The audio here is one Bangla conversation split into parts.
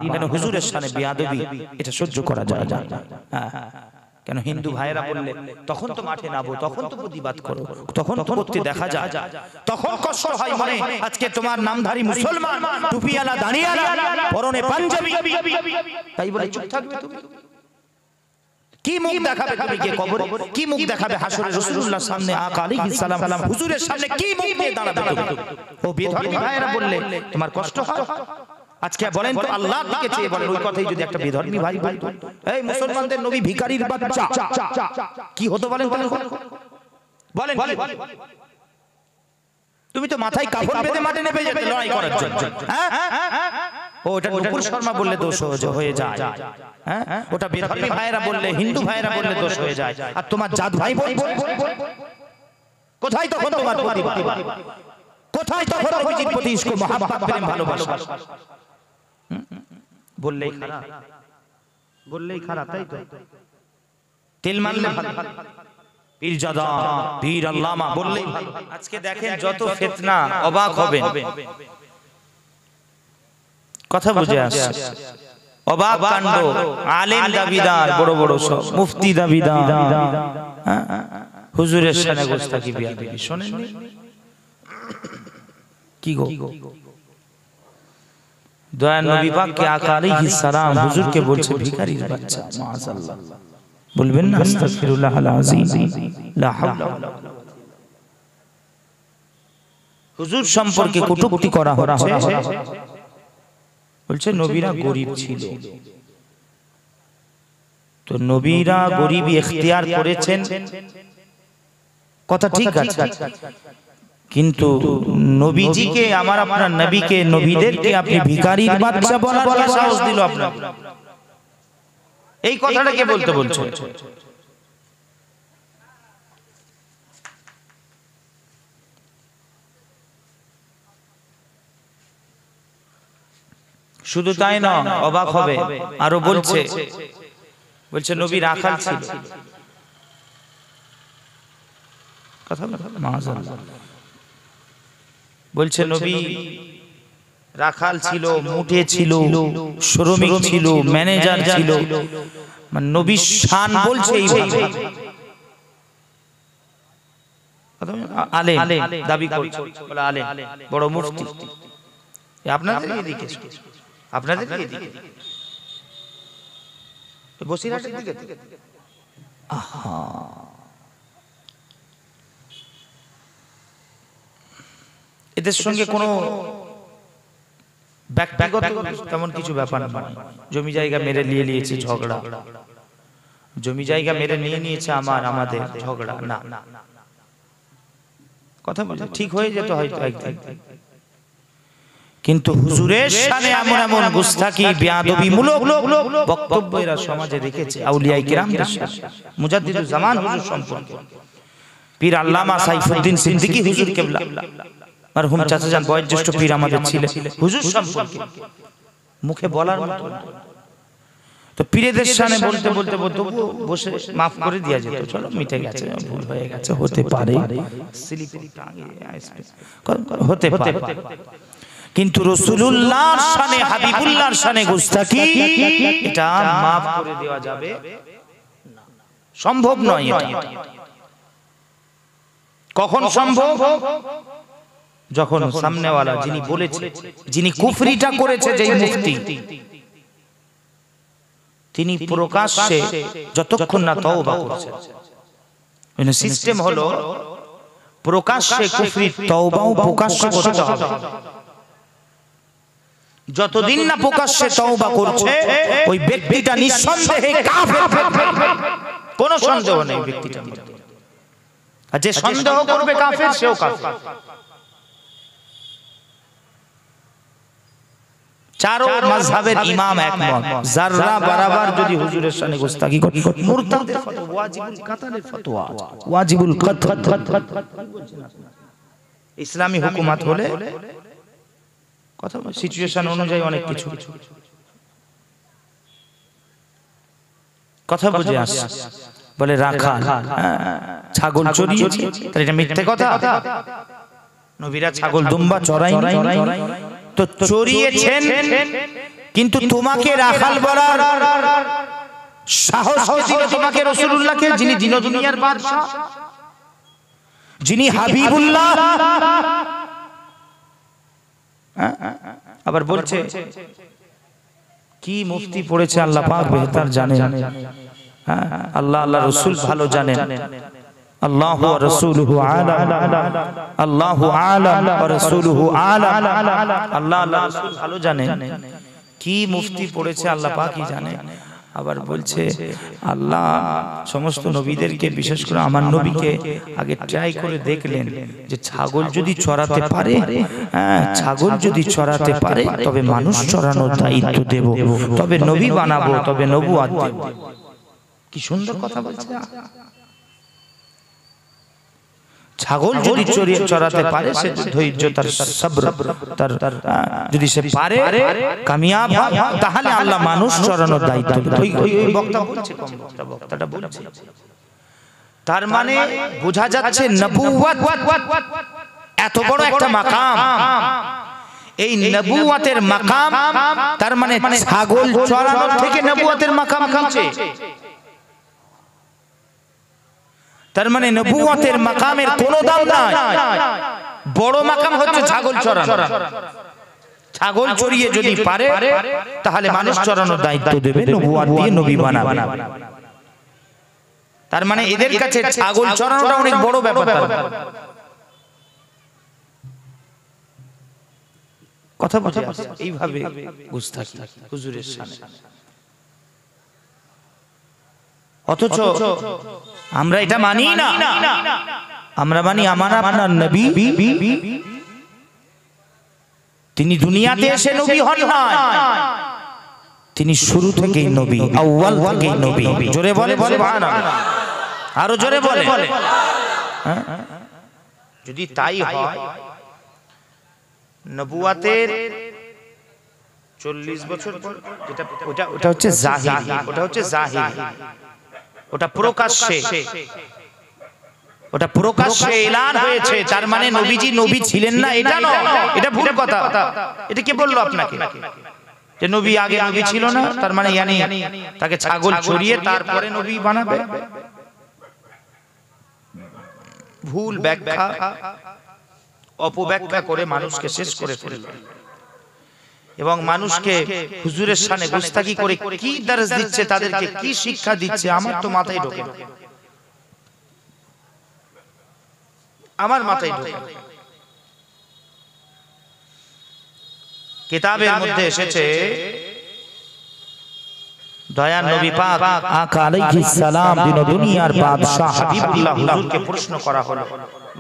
কেন হুজুরের সামনে বেয়াদবি এটা সহ্য করা যায় না। কেন হিন্দু ভাইয়েরা বললে তখন তো মাঠে নামো, তখন তো প্রতিবাদ করো, তখন তো করতে দেখা যায়, তখন কষ্ট হয় মনে। আজকে তোমার নামধারী মুসলমান, টুপিওয়ালা, দাঁড়িয়ালা, পরনে পাঞ্জাবি, তাই বলে চুপ থাকবে তুমি? কি মুখ দেখাবে তুমি গিয়ে কবরে? কি মুখ দেখাবে হাসরে রাসূলুল্লাহর সামনে? আকা আলাইহিস সালাম হুজুরের সামনে কি মুখ নিয়ে দাঁড়াবে তুমি? ও বেধর্মী ভাইয়েরা বললে তোমার কষ্ট হয়? আজকে বলেন তো, আল্লাহর দিকে চেয়ে বলেন, ওই কথাই যদি একটা বেধর্মী ভাই বলতো, এই মুসলমানদের নবী ভিখারির বাচ্চা, কি হতো বলেন? বলেন তুমি তো মাথায় কাপড় বেঁধে মাঠে নেমে যেতে লড়াই করার জন্য। ও ওটা নূপুর শর্মা বললে দোষ হয়ে যায়, ওটা বেধর্মী ভাইয়েরা বললে, হিন্দু ভাইয়েরা বললে দোষ হয়ে যায়, আর তোমার জাত ভাই কোথায় তখন তোমার প্রতিবাদ? কোথায় তখন নবীজির প্রতি ইশক, মহব্বত, প্রেম, ভালোবাসা? বললেই খারাপ, তাই তো? তেল মারলে ভালো, পীরজাদা, পীর আল্লামা বললেই ভালো। আজকে দেখেন যত ফিতনা, অবাক হবেন, কথা বুঝে আসছে, অবাক কাণ্ড। আলেম দাবিদার, বড় বড় সব মুফতি দাবিদার, হুজুরের সামনে গোস্তাকি বিয়াদবি শোনেননি? কি গো, দয়ার নবী পাক কে আকা আলাইহিস সালাম হুজুরকে বলছে ভিখারির বাচ্চা। মাআযাল্লাহ বলবেন না? আস্তাগফিরুল্লাহল আযীম, লা হাওলা ওয়ালা কুওয়াতা। হুজুর সম্পর্কে কটূক্তি করা হচ্ছে, বলছে নবীরা গরীব ছিল। তো নবীরা গরীবী ইখতিয়ার করেছেন, কথা ঠিক আছে, কিন্তু নবীজিকে, আমার আপনার নবীকে, নবীদেরকে আপনি ভিখারির বাচ্চা বলার কে সাহস দিল আপনার? এই কথাটা কে বলতে বলছো? শুধু তাই না, অবাক হবে, আরো বলছে নবী রাখাল ছিল। কথা মাআযাল্লাহ বলছে নবী রাখাল ছিল, মুঠে ছিল, শ্রমিক ছিল, ম্যানেজার ছিল, মানে নবীর শান বলছে এইভাবে। আলেম দাবি করছে, বলে আলেম, বড় মুফতি। আপনাদের এদিকে, আপনাদের এদিকে বসিরহাটের দিকে, আহা, এদের সঙ্গে কোনো ব্যক্তিগত তেমন কিছু ব্যাপার নয়। জমি জায়গা মেরে নিয়ে নিয়েছে ঝগড়া, জমি জায়গা মেরে নিয়ে নিয়েছে আমাদের ঝগড়া না, কথা বলছে ঠিক হয়ে যেত হয়তো একদিন। কিন্তু হুজুরের শানে এমন এমন গুস্তাকি, বেয়াদবিমূলক বক্তব্য এরা সমাজে রেখেছে। আউলিয়া কিরামদের সাথে, মুজাদ্দিদুল জামান হুজুর সম্পর্কে, পীর আল্লামা সাইফুদ্দিন সিদ্দিকী হুজুর কেবলা, মরহুম চাচা যান বয়োজ্যেষ্ঠ পীর আমাদের ছিলেন, হুজুর সম্পর্কে মুখে বলার মতো না। তো পীরেদের সামনে বলতে বলতে বলতে বসে মাফ করে দেয়া যেত, চলো মিটে গেছে, ভুল হয়ে গেছে, হতে পারে, হতে পারে। কিন্তু রাসূলুল্লাহর শানে, হাবিবুল্লাহর শানে গুস্তাকি, এটা মাফ করে দেওয়া যাবে না, সম্ভব নয়। এটা কখন সম্ভব? যখন সামনেওয়ালা যিনি বলেছে, যিনি কুফরিটা করেছে, যেই মুফতি, তিনি প্রকাশ্যে যতক্ষণ না তওবা করছে, মানে সিস্টেম হলো প্রকাশ্যে কুফরি তওবাও প্রকাশ্যে করতে হবে। যতদিন না প্রকাশ্যে তওবা করছে, ওই ব্যক্তিটা নিঃসন্দেহে কাফের, কোনো সন্দেহ নেই ব্যক্তিটা। আর যে সন্দেহ করবে কাফের, সেও কাফের। চারো মাযহাবের ইমাম একমত, যারা বরাবর যদি হুজুরের শানে গুস্তাকি করে, মুরতাদের ফতোয়া, ওয়াজিবুল কাতালের ফতোয়া, ওয়াজিবুল কাতাল, ইসলামী হুকুমত হলে কথা সিচুয়েশন অনুযায়ী অনেক কিছু কথা বুঝে আসছে। বলে রাখাল ছাগল চড়িয়েছে, তাহলে এটা মিথ্যে কথা? নবীরা ছাগল দুম্বা চড়ায়নি, তো চড়িয়েছেন কিন্তু তোমাকে রাখাল বলার সাহস কে দিল তোমাকে? রাসূলুল্লাহকে, যিনি দিন দুনিয়ার বাদশা, যিনি হাবিবুল্লাহ। আবার বলছে কি মুফতি পড়েছে আল্লাহ পাক বেহতার জানেন, আল্লাহ আল্লাহ রাসূল ভালো জানেন। আল্লাহু ওয়া রাসূলুহু আ'লাম, আল্লাহু আ'লাম ওয়া রাসূলুহু আ'লাম। আল্লাহ আল্লাহ রাসূল ভালো জানেন। কি মুফতি পড়েছে আল্লাহ পাকই জানে। আবার বলছে আল্লাহ সমস্ত নবীদেরকে, বিশেষ করে আমার নবীকে আগে ট্রাই করে দেখলেন যে ছাগল যদি চড়াতে পারে, ছাগল যদি চড়াতে পারে তবে মানুষ চড়ানোর দায়িত্ব দেব, তবে নবী বানাবো, তবে নবুয়ত দেব। কি সুন্দর কথা বলছে। ছাগল যদি চড়াতে পারে, সে ধৈর্য, তার সবর, তার যদি সে পারে কামিয়াব হয়, তাহলে আল্লাহ মানুষ চড়ানোর দায়িত্ব দেবে। ওই বক্তা বলছে, বক্তাটা বলছে, তার মানে বোঝা যাচ্ছে নবুয়ত এত বড় একটা মাকাম। এই নবুয়তের মাকাম, তার মানে ছাগল চড়ানোর থেকে নবুয়তের মাকাম নিচে। তার মানে নবুয়তের মাকামের কোনো দাম নাই। বড় মাকাম হচ্ছে ছাগল চড়ানো। ছাগল চড়িয়ে যদি পারে তাহলে মানুষ চড়ানোর দায়িত্ব দেবে, নবুয়ত দিয়ে নবী বানাবে। তার মানে এদের কাছে ছাগল চড়ানোটা অনেক বড় ব্যাপার। কথা বুঝে এইভাবে বুঝতে থাকি হুজুরের সামনে। অথচ আমরা এটা মানি না। আমরা মানি আমার আপনার নবী, তিনি দুনিয়াতে এসে নবী হন না, তিনি শুরু থেকেই নবী, আউয়াল থেকেই নবী। জোরে বলে সুবহানাল্লাহ, আরো জোরে বলে। যদি তাই হয়, নবুয়তের 40 বছর পর, যেটা ওটা হচ্ছে জাহিরি, ওটা হচ্ছে জাহিরি, ওটা প্রকাশ্যে, ওটা প্রকাশ্যে এলান হয়েছে। তার মানে নবীজি নবী ছিলেন না এটা নয়, এটা ভুল কথা। এটা কে বললো আপনাকে যে নবী আগে নবী ছিল না? তার মানে তাকে ছাগল চড়িয়ে তারপরে নবী বানাবে? ভুল ব্যাখ্যা, অপব্যাখ্যা করে মানুষকে শেষ করে ফেলল এবং মানুষকে হুজুরের সামনে গুস্তাখি করে কি দরস দিচ্ছে, তাদেরকে কি শিক্ষা দিচ্ছে, আমার তো মাথায় ঢোকে না। আমার মাথায় ঢোকে না। কিতাবের মধ্যে এসেছে, দয়ার নবী পাক আকা আলাইহিস সালাম দিন দুনিয়ার বাদশা হাবিবুল্লাহ হুজুরকে প্রশ্ন করা হলো,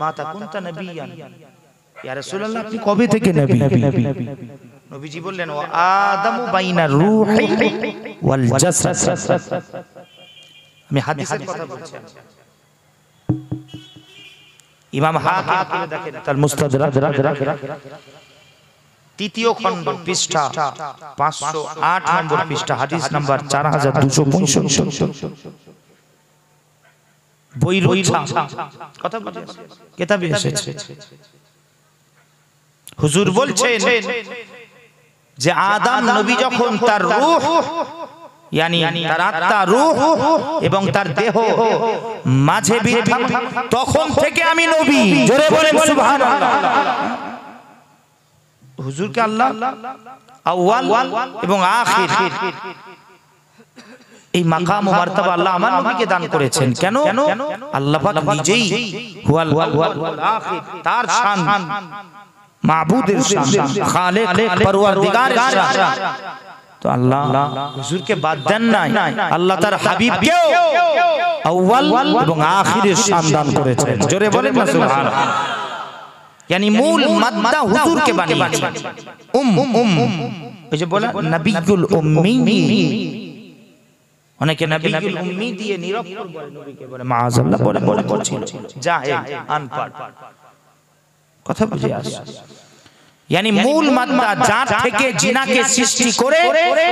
মাতা কুনতা নবিয়ান, ইয়া রাসূলুল্লাহ আপনি কবে থেকে নবী? নবীজি বললেন, ও আদামু বাইনা রূহি ওয়াল জাসাদ। আমি হাদিসের কথা বলছি। ইমাম হাকিম খুলে দেখেন তার মুস্তাদরাক, তৃতীয় খণ্ড, পৃষ্ঠা 508 নম্বর পৃষ্ঠা, হাদিস নাম্বার 4265। বই রয়েছে, কথা বলছি, কিতাবে এসেছে। হুজুর বলছেন যে আদম নবী যখন তার রূহ, यानी তার আত্মা, রূহ এবং তার দেহ মাঝে বিধা, তখন থেকে আমি নবী। জোরে বলেন সুবহানাল্লাহ। হুজুরকে আল্লাহ আউয়াল এবং আখির এই মাকাম ও মারতাবা আল্লাহ আমার নবীকে দান করেছেন। কেন? আল্লাহ পাক নিজেই হুয়াল আখির, তার শান, মাবুদের শান, খালিক পরওয়ারদিগারের শান। তো আল্লাহ হুজুরকে বাদ দেন নাই, আল্লাহ তার হাবিবকেও আউয়াল এবং আখিরের শান দান করেছেন। জোরে বলেন না সুবহানাল্লাহ। यानी मूल माद्दा हुजूर के बानिয়েছেন। এই যে বলা নবিয়ুল উম্মি, অনেকে নবিয়ুল উম্মি দিয়ে নিরক্ষর বলে, নবীকে বলে মাআযাল্লাহ বলে বলছিল জাহেল, আনপড়। কথা বুঝে আসছে? यानी मूल माद्दा যার থেকে জিনাকে সৃষ্টি করে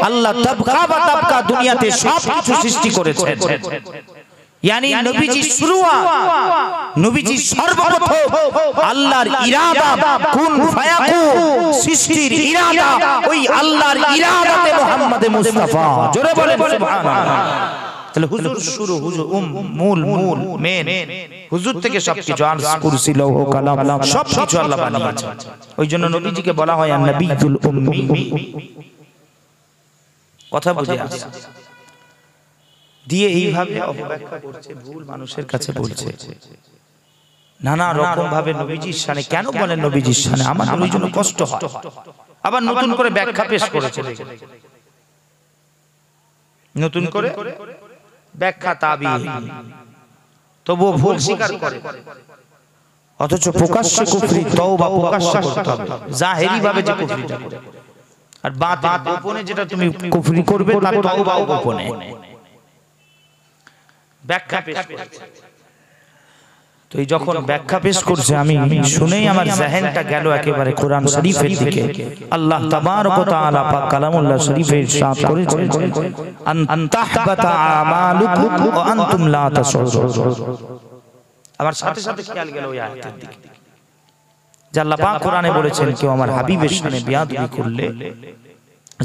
আল্লাহ তাবকা বা তাবকা দুনিয়াতে সব কিছু সৃষ্টি করেছেন। यानी नबीजी शुरुआत, नबीजी सर्वप्रथम আল্লাহর ইরাদা কুন ফায়াকুন সৃষ্টির ইরাদা, ওই আল্লাহর ইরাদাতে মুহাম্মদ মুস্তাফা। জোরে বলেন সুবহানাল্লাহ। তাহলে হুজুর শুরু, হুজুর মূল মেন, হুজুর থেকে সবকিছু, আরশ কুরসি লৌহ কালাম সবকিছু আল্লাহ বানিয়েছে। ওই জন্য নবীজিকে বলা হয় নবীউল উম্মি। কথা বুঝে আসছে দিয়ে এইভাবে অপব্যাখ্যা করছে, ভুল মানুষের কাছে বলছে নানা রকম ভাবে নবীজির শানে। কেন বলেন নবীজির শানে? আমার ওই জন্য কষ্ট হয়। আবার নতুন করে ব্যাখ্যা পেশ করেছে, নতুন করে ব্যাখ্যা তাবিল, তবুও ভুল স্বীকার করে। অথচ প্রকাশ্যে কুফরি, তওবা প্রকাশ্যে করতে হবে, জাহেরি ভাবে যে কুফরিটা করে। আর বাতিল গোপনে যেটা তুমি কুফরি করবে তার তওবা গোপনে। ব্যাখ্যা পেশ করছে তো এই যখন ব্যাখ্যা পেশ করছে আমি শুনেই আমার জেহেনটা গেল একেবারে কোরআন শরীফের দিকে। আল্লাহ তাবারক ওয়া তাআলা পাক কালামুল্লাহ শরীফে ইরশাদ করেছেন আন তাহবাতা আমালুকুম ওয়া আনতুম লা তাশউরুন। আমার সাথে সাথে খেয়াল গেল ওই আয়াতের দিকে যে আল্লাহ পাক কোরআনে বলেছেন কেউ আমার হাবিবের শানে বিয়াদবি করলে,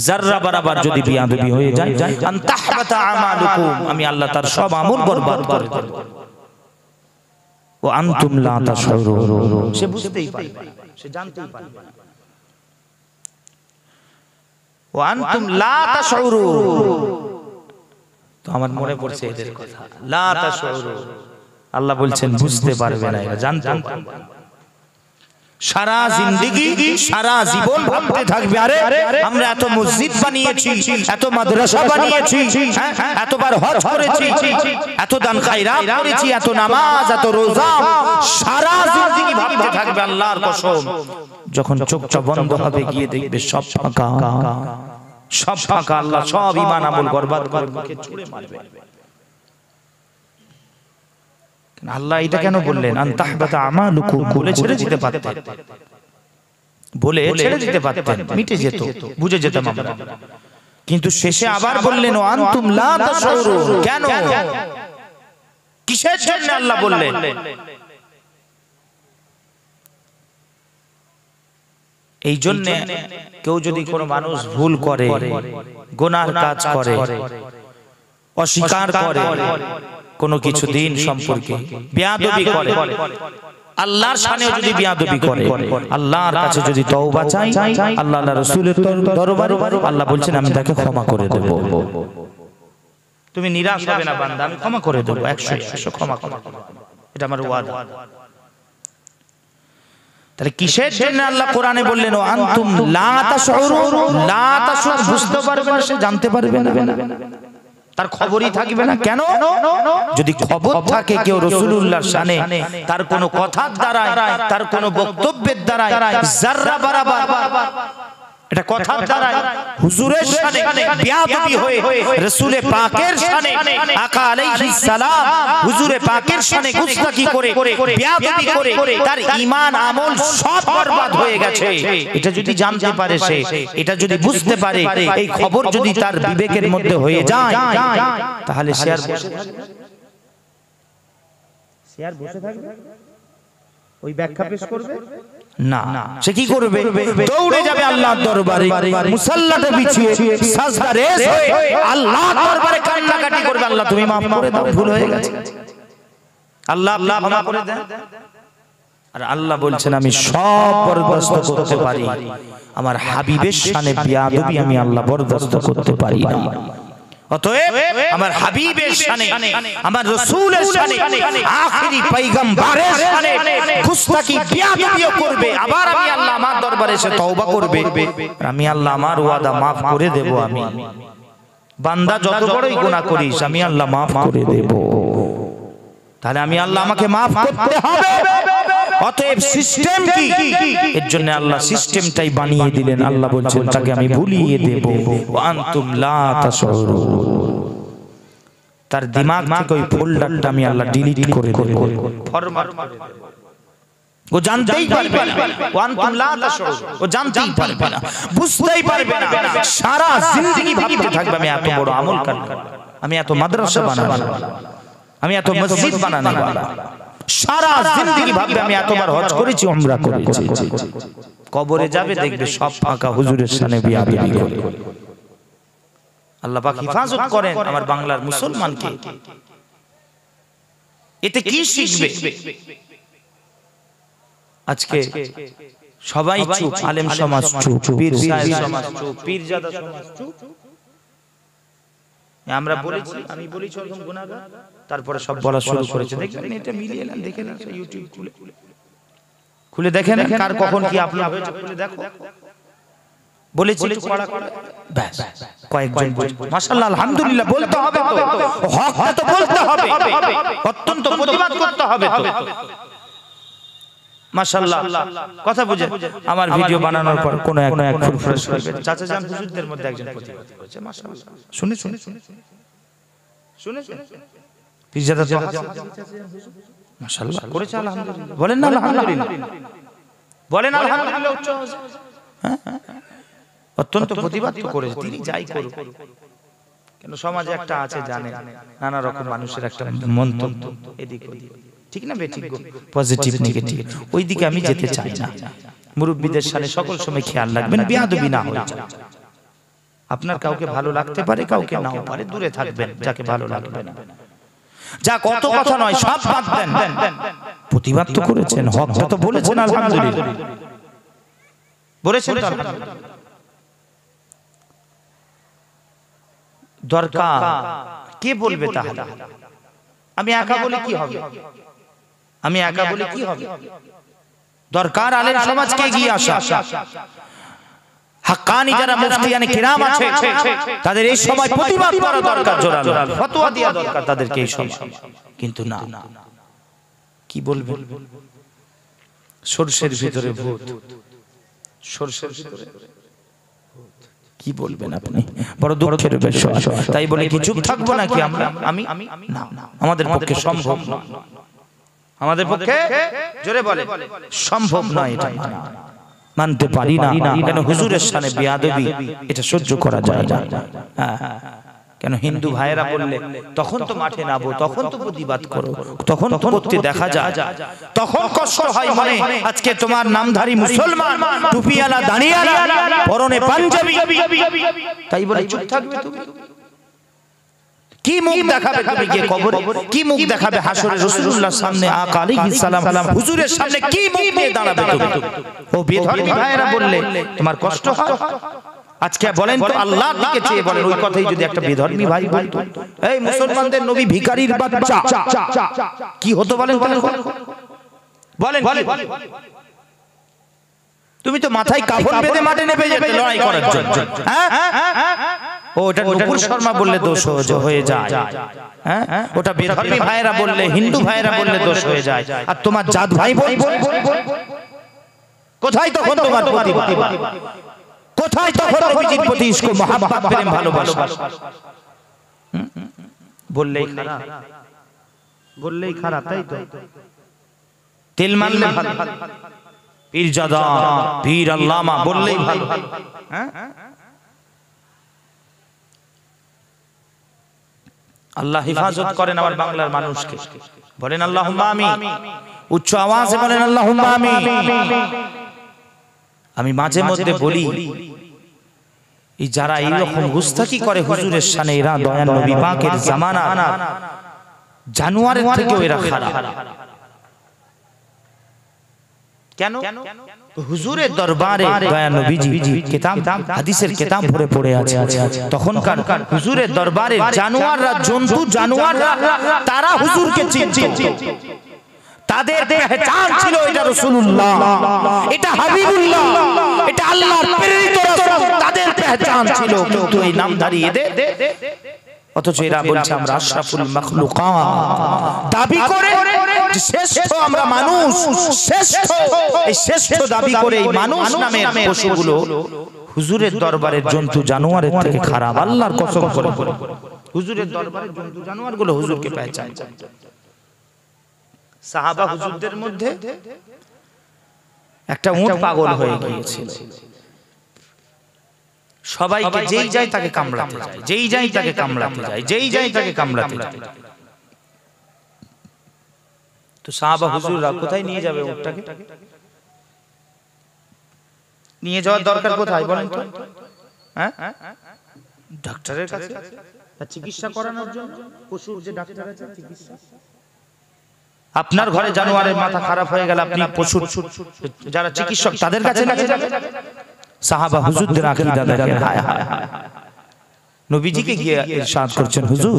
যাররা বরাবর যদি বিয়াদবি হয়ে যায়, আন তাহবাতা আমালুকুম, আমি আল্লাহ তার সব আমল বরবাদ করে দেব। ও আনতুম লা তাশউরুন, সে বুঝতেই পারবে না, সে জানতেই পারবে না। ও আনতুম লা তাশউরুন, তো আমার মনে পড়ছে এদের কথা। লা তাশউরুন, আল্লাহ বলছেন বুঝতে পারবে না, এরা জানতেও পারবে না। সারা জিন্দেগি সারা জীবন ভাবতে থাকবে আরে আমরা এত মসজিদ বানিয়েছি, এত মাদ্রাসা বানিয়েছি, এতবার হজ করেছি, এত দান খায়রাত করেছি, এত নামাজ, এত রোজা, সারা জিন্দেগি ভাবতে থাকবে। আল্লাহর কসম যখন চোখটা বন্ধ হবে গিয়ে দেখবে সব ফাঁকা, সব ফাঁকা। আল্লাহ সব ঈমান আমল বরবাদ করে মুখে ছুঁড়ে মারবে। আল্লাহ এটা কেন বললেন? আন তাহবাতা আমালুকুম, বলে ছেড়ে দিতে পারতেন, বলে ছেড়ে দিতে পারতেন, মিটে যেত, বুঝে যেতাম আমরা। কিন্তু শেষে আবার বললেন ও আনতুম লা তাশউরুন। কেন? কিসের জন্য আল্লাহ বললেন? এই জন্য কেউ যদি কোনো মানুষ ভুল করে, গুনার কাজ করে, অস্বীকার করে, কোনো কিছু দিন সম্পর্কে বিয়াদবি করে, আল্লাহর শানেও যদি বিয়াদবি করে, আল্লাহর কাছে যদি তওবা চাই, আল্লাহ আল্লাহ রাসূলের দরবারে আল্লাহ বলছেন আমি তাকে ক্ষমা করে দেব। তুমি নিরাশ হবে না বান্দা, আমি ক্ষমা করে দেব, 100 ক্ষমা করব, এটা আমার ওয়াদা। তাহলে কিসের জন্য আল্লাহ কোরআনে বললেন ও আনতুম লা তাশউরুন? লা তাশউরুন, বুঝতে পারবে না, সে জানতে পারবে না, তার খবরই থাকবে না। কেন? যদি খবর থাকে কেউ রাসূলুল্লাহর শানে, তার কোনো কথার দ্বারা, তার কোনো বক্তব্যের দ্বারা যাররা বরাবর এটা কথার দ্বারা হুজুরের শানে বিয়াদবি হয়ে রাসূলে পাকের শানে, আকা আলাইহিস সালাম হুজুরে পাকের শানে গুস্তাখি করে, বিয়াদবি করে, তার ঈমান আমল সব বরবাদ হয়ে গেছে। এটা যদি জানতে পারে সে, এটা যদি বুঝতে পারে, এই খবর যদি তার বিবেকের মধ্যে হয়ে যায়, তাহলে সে আর বসে থাকবে? ওই ব্যাখ্যা পেশ করবে না, সে কি করবে? দৌড়ে যাবে আল্লাহর দরবারে, মুসাল্লাতে বিছিয়ে সাজদা রেজ হয়ে আল্লাহর দরবারে কান্নাকাটি করবে, আল্লাহ তুমি মাফ করে দাও, ভুল হয়ে গেছে, আল্লাহ আল্লাহ ক্ষমা করে দেন। আর আল্লাহ বলছেন আমি সব বরদাস্ত করতে পারি, আমার হাবিবের শানে বিয়াদবি আমি আল্লাহ বরদাস্ত করতে পারি না। অতএব আমার হাবিবের শানে, আমার রাসূলের শানে, আখেরি পয়গম্বরের শানে গুস্তাখি বিয়াদবি করবে, আবার আমি আল্লাহ আমার দরবারে এসে তওবা করবে, আমি আল্লাহ আমার ওয়াদা maaf করে দেব। আমি বান্দা যত বড়ই গুনাহ করিস আমি আল্লাহ maaf করে দেব। তাহলে আমি আল্লাহ আমাকে maaf করতে হবে। অতএব সিস্টেম কি? এর জন্য আল্লাহ সিস্টেমটাই বানিয়ে দিলেন। আল্লাহ বলছেন তাকে আমি ভুলিয়ে দেব। ওয়া আনতুম লা তাশউরুন, তার দিমাগ থেকে ওই ফোল্ডারটা আমি আল্লাহ ডিলিট করে দেব, ফরম্যাট করে দেব। ও জানতেই পারবে না, ওয়া আনতুম লা তাশউরুন, ও জানতেই পারবে না, বুঝতেই পারবে না। সারা জিন্দেগি ভাবতে থাকবে আমি এত বড় আমল করব, আমি এত মাদ্রাসা বানাবো, আমি এত মসজিদ বানানো সারা জিন্দেগি ভাববে আমি এতবার হজ করেছি উমরা করেছি কবরে যাবে দেখবে সব ফাঁকা হুজুরের সামনে বিয়াদবি করে আল্লাহ পাক হিফাজত করেন আমার বাংলার মুসলমানকে এতে কি শিখবে আজকে সবাই চুপ আলেম সমাজ চুপ পীর সাহেব সমাজ চুপ পীরজাদা সমাজ চুপ আমরা বলেছি আমি বলেছি ওরকম গুনাহগার তারপরে সব বলা শুরু করেছে দেখবেন এটা মিলিয়ে নেন দেখে নেন ইউটিউব খুলে দেখেন কার কখন কি আপলোড হয়েছে খুলে দেখো বলেছি ব্যাস কয়েকজন মাশাআল্লাহ আলহামদুলিল্লাহ বলতে হবে তো হকটা তো বলতে হবে অত্যন্ত প্রতিবাদ করতে হবে তো মাশাআল্লাহ কথা বুঝে আমার ভিডিও বানানোর পর কোন এক ফুরফুরে শরীফের চাচা জান হুজুরদের মধ্যে একজন প্রতিবাদ করেছে মাশাআল্লাহ শুনে পীরজাদা তো মাশাআল্লাহ করেছে আলহামদুলিল্লাহ বলেন না আলহামদুলিল্লাহ বলেন আলহামদুলিল্লাহ উচ্চ অত্যন্ত প্রতিবাদ করেছে তিনি যাই করুক কেন সমাজে একটা আছে জানেন নানা রকম মানুষের একটা মন্তব্য এদিক ওদিক ঠিক না বেঠিক পজিটিভ নেগেটিভ ওই দিকে আমি যেতে চাই না মুরব্বিদের সামনে সকল সময় খেয়াল রাখবেন বেয়াদবি না হয়ে যায় আপনার কাউকে ভালো লাগতে পারে কাউকে নাও পারে দূরে থাকবেন যাকে ভালো লাগবে না যা কত কথা নয় সব বাদ দেন প্রতিবাদ তো করেছেন হকটা তো বলেছেন আলহামদুলিল্লাহ বলেছেন তো আলহামদুলিল্লাহ দরকার কে বলবে তাহলে আমি একা বলে কি হবে আমি একা বলে কি হবে দরকার আলেম সমাজকে এগিয়ে আসা হাক্কানি যারা মুফতিয়ানে কিরাম আছে তাদের এই সময় প্রতিবাদ করা দরকার জোরালো ফতোয়া দেয়া দরকার তাদেরকে এই সময় কিন্তু না কি বলবেন সরষের ভিতরে ভূত সরষের ভিতরে কি বলবেন আপনি বড় দুঃখের বিষয় তাই বলে কি চুপ থাকবো নাকি আমরা আমি না আমাদের পক্ষে সম্ভব না আমাদের পক্ষে জোরে বলে সম্ভব নয় এটা মানতে পারি না কেন হুজুরের সামনে বেয়াদবি এটা সহ্য করা যায় না কেন হিন্দু ভাইয়েরা বললে তখন তো মাঠে নামো তখন তো প্রতিবাদ করো তখন তো করতে দেখা যায় তখন কষ্ট হয় মনে আজকে তোমার নামধারী মুসলমান টুপিওয়ালা দাঁড়িয়ালা পরনে পাঞ্জাবি তাই বলে চুপ থাকবে তুমি কি মুখ দেখাবে তুমি গিয়ে কবরে কি মুখ দেখাবে হাসরে রাসূলুল্লাহর সামনে আকা আলাইহিস সালাম হুজুরের সামনে কি মুখ নিয়ে দাঁড়াবে তুমি ও বেধর্মী ভাইয়েরা বললে তোমার কষ্ট হয় আজকে বলেন তো আল্লাহর দিকে চেয়ে বলেন ওই কথাই যদি একটা বেধর্মী ভাই বলতো এই মুসলমানদের নবী ভিখারির বাচ্চা কি হতো বলেন বলেন তুমি তো মাথায় কাফন বেঁধে মাঠে নেমে যেতে লড়াই করার জন্য হ্যাঁ ওটা নূপুর শর্মা বললে দোষ হয়ে যায় হ্যাঁ ওটা বেধর্মী ভাইয়েরা বললে হিন্দু ভাইয়েরা বললে দোষ হয়ে যায় আর তোমার জাত ভাই কোথায় তখন তোমার প্রতিবাদ কোথায় তখন নবীজির প্রতি ইশক মহব্বত প্রেম ভালোবাসা বললেই খারাপ তাই তো তেল মারলে ভালো পীরজাদা পীর আল্লামা বললেই ভালো হ্যাঁ আল্লাহ হিফাজত করেন আমার বাংলার মানুষকে বলেন আল্লাহুম্মা আমিন উচ্চ আওয়াজে বলেন আল্লাহুম্মা আমিন আমি মাঝে মধ্যে বলি এই যারা এইরকম গুস্তাখি করে হুজুরের শানে এরা দয়ান নবী পাকের জামানা জানোয়ারের থেকেও এরা খারাপ কেন হুজুরের দরবারে দয়ান নবীজি কিতাব হাদিসের কিতাব ভরে পড়ে আছে তখনকার হুজুরের দরবারে জানোয়াররা জন্তু জানোয়াররা তারা হুজুরকে চিনতো তাদের পেহচান ছিল এটা রাসূলুল্লাহ এটা হাবিবুল্লাহ এটা আল্লাহর প্রেরিত রাসূল তাদের পেহচান ছিল কিন্তু এই নামধারী এদের অথচ এরা বলছে আমরা আশরাফুল মাখলুকাত দাবি করে শ্রেষ্ঠ আমরা মানুষ শ্রেষ্ঠ এই শ্রেষ্ঠ দাবি করে এই মানুষ নামের পশুগুলো হুজুরের দরবারের জন্তু জানোয়ারের থেকে খারাপ আল্লাহর কসম করে হুজুরের দরবারের জন্তু জানোয়ারগুলো হুজুরকে পেহচান সাহাবা হুজুরদের মধ্যে একটা উট পাগল হয়ে গিয়েছিল সবাইকে যেই যায় তাকে কামড়াতে যায় যেই যায় তাকে কামড়াতে যায় যেই যায় তাকে কামড়াতে যায় তো সাহাবা হুজুররা কোথায় নিয়ে যাবে উটটাকে? নিয়ে যাওয়ার দরকার কোথায় বলেন তো? হ্যাঁ, ডাক্তারের কাছে, চিকিৎসা করানোর জন্য। পশুর যে ডাক্তার আছে চিকিৎসা। আপনার ঘরে জানোয়ারের মাথা খারাপ হয়ে গেল, আপনি পশুর যারা চিকিৎসক তাদের কাছে যাবেন। সাহাবা হুজুরদের আকীদা দেখেন। হায় হায় হায়, নবীজিকে গিয়ে ইরশাদ করছেন, হুজুর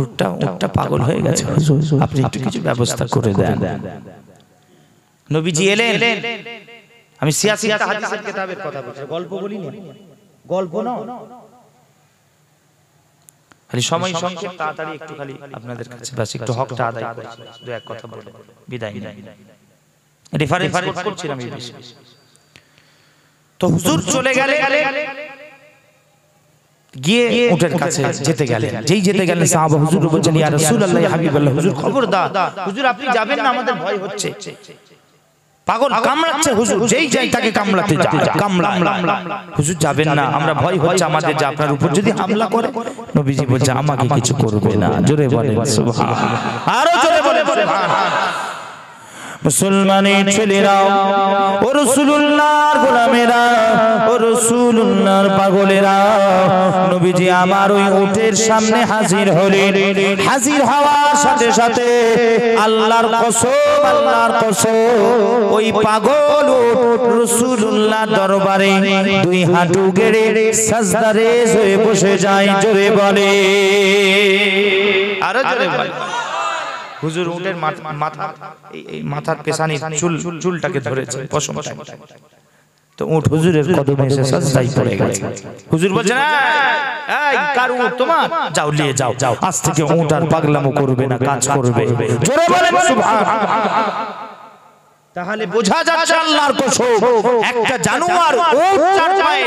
উটটা পাগল হয়ে গেছে, হুজুর আপনি একটু কিছু ব্যবস্থা করে দেন। নবীজি এলেন। আমি সিয়াসিতা হাদিসের কিতাবের কথা বলছি, গল্প বলি না, গল্প না। খালি সময় সংক্ষেপ, তাড়াতাড়ি একটু খালি আপনাদের কাছে বাস একটু হকটা আদায় করে দু এক কথা বলে বিদায় নিই। রেফারেন্স করছিলাম এই বিষয়ে। তো হুজুর চলে গেলেন, গিয়ে উটের কাছে যেতে গেলেন। যেই যেতে গেলেন সাহাবা হুজুর বলছেন, ইয়া রাসূলুল্লাহ, ইয়া হাবিবাল্লাহ, হুজুর খবরদার, হুজুর আপনি যাবেন না, আমাদের ভয় হচ্ছে, পাগল কামড়াচ্ছে হুজুর, যেই যাই তাকে কামড়াতে কামড়ায়, হুজুর যাবেন না, আমরা ভয় হচ্ছে আমাদের যে আপনার উপর যদি হামলা করে। নবীজি বলছে, আমাকে কিছু করবে না। জোরে বলেন সুবহানাল্লাহ, আরো জোরে বলেন সুবহানাল্লাহ। মুসলমানের ছেলেরা, ও রাসূলুল্লাহর গোলামেরা, ও রাসূলুল্লাহর পাগলেরা, নবীজি আমার ওই উটের সামনে হাজির হলেন। হাজির হওয়ার সাথে সাথে আল্লাহর কসম, আল্লাহর কসম, ওই পাগল উট রাসূলুল্লাহর দরবারে দুই হাঁটু গেড়ে সাজদারে হয়ে বসে যায়। জোরে বলে, আরো জোরে বলে। হুজুর উটের মাথার পেছানির চুলটাকে ধরেছে, পশমটা। তো উট হুজুরের কদমে এসে সাজদায় পড়ে গেছে। হুজুর বলছেন, এই কার উট তোমার? যাও নিয়ে যাও, আজ থেকে উট আর পাগলামো করবে না, কাজ করবে। জোরে বলেন সুবহানাল্লাহ। তাহলে বোঝা যাচ্ছে আল্লাহর কসম, একটা জানোয়ার উট চার পায়ে,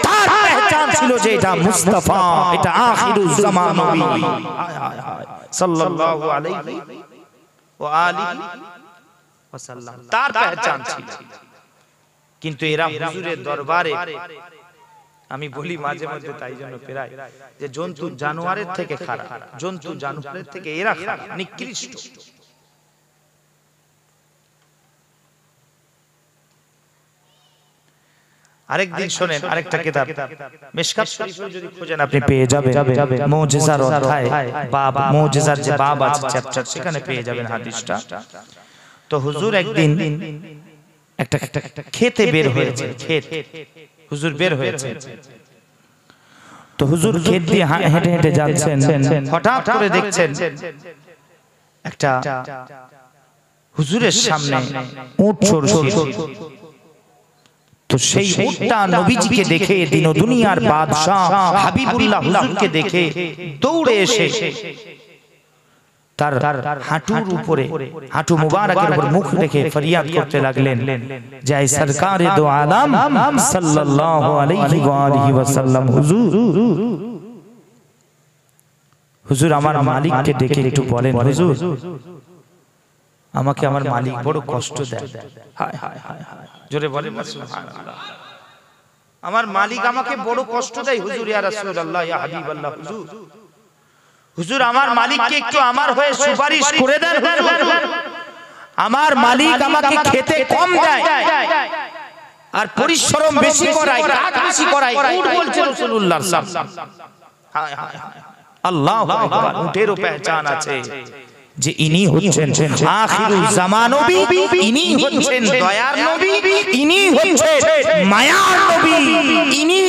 তার পহচান ছিল যে এটা মুস্তাফা, এটা আখিরুজ জামান নবী সাল্লাল্লাহু আলাইহি ওয়া আলিহি ওয়াসাল্লাম, তার পহচান ছিল। কিন্তু এরা হুজুরের দরবারে, আমি বলি মাঝে মধ্যে, তাই জন্য প্রায়, যে জন্তু জানোয়ারের থেকে খারাপ, জন্তু জানোয়ারের থেকে এরা খারাপ, নিকৃষ্ট। আরেকদিন শুনেন, আরেকটা কিতাব মিশকাত শরীফে যদি খোঁজেন আপনি পেয়ে যাবেন, মুজিজার অধ্যায়, বাব মুজিজার যে বাব আছে চ্যাপ্টার, সেখানে পেয়ে যাবেন হাদিসটা। তো হুজুর একদিন একটা খেতে বের হয়েছে, ক্ষেত হুজুর বের হয়েছে। তো হুজুর ক্ষেত দিয়ে হেঁটে হেঁটে যাচ্ছেন, হঠাৎ করে দেখছেন একটা হুজুরের সামনে উট চড়ছে। তো সেই উটটা নবীজিকে দেখে, দিন দুনিয়ার বাদশা হাবিবুল্লাহ হুজুরকে দেখে দৌড়ে এসে তার হাঁটুর উপরে, হাঁটু মুবারকের উপর মুখ রেখে ফরিয়াদ করতে লাগলেন, যে আই সরকারে দো আলম সাল্লাল্লাহু আলাইহি ওয়া আলিহি ওয়াসাল্লাম, হুজুর আমার মালিককে ডেকে একটু বলেন, হুজুর আমাকে আমার মালিক বড় কষ্ট দেয়। হায় হায় হায় হায়, জোরে বলেন সুবহানাল্লাহ। আমার মালিক আমাকে বড় কষ্ট দেয় হুজুর, ইয়া রাসূলুল্লাহ, ইয়া হাবিবাল্লাহ, হুজুর হুজুর আমার মালিককে একটু আমার হয়ে সুপারিশ করে দেন হুজুর। আমার মালিক আমাকে খেতে কম দেয় আর পরিশ্রম বেশি করায়, কাজ বেশি করায়। উট বলছে রাসূলুল্লাহ সাল্লাল্লাহু আলাইহি ওয়াসাল্লাম। হায় হায় হায়, আল্লাহু আকবার। উটেরও পহচান আছে যে ইনি হচ্ছেন আখিরুজ জামান নবী, ইনি হচ্ছেন দয়ার নবী, ইনি হচ্ছেন মায়ার নবী, ইনি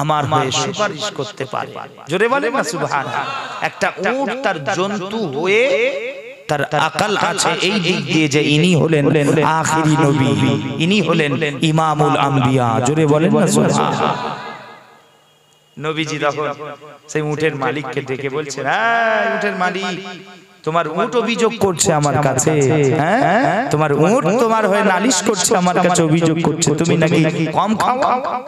আমার হয়ে সুপারিশ করতে পারে। জোরে বলেন না সুবহানাল্লাহ। একটা উট তার জন্তু হয়ে তার আকল আছে এই দিক দিয়ে যে ইনি হলেন আখিরি নবী, ইনি হলেন ইমামুল আম্বিয়া। জোরে বলেন না সুবহানাল্লাহ। নবীজি তখন সেই উটের মালিককে ডেকে বলছেন, এই উটের মালিক, তোমার উট অভিযোগ করছে আমার কাছে, হ্যাঁ তোমার উট তোমার হয়ে নালিশ করছে, আমার কাছে অভিযোগ করছে তুমি নাকি কম খাও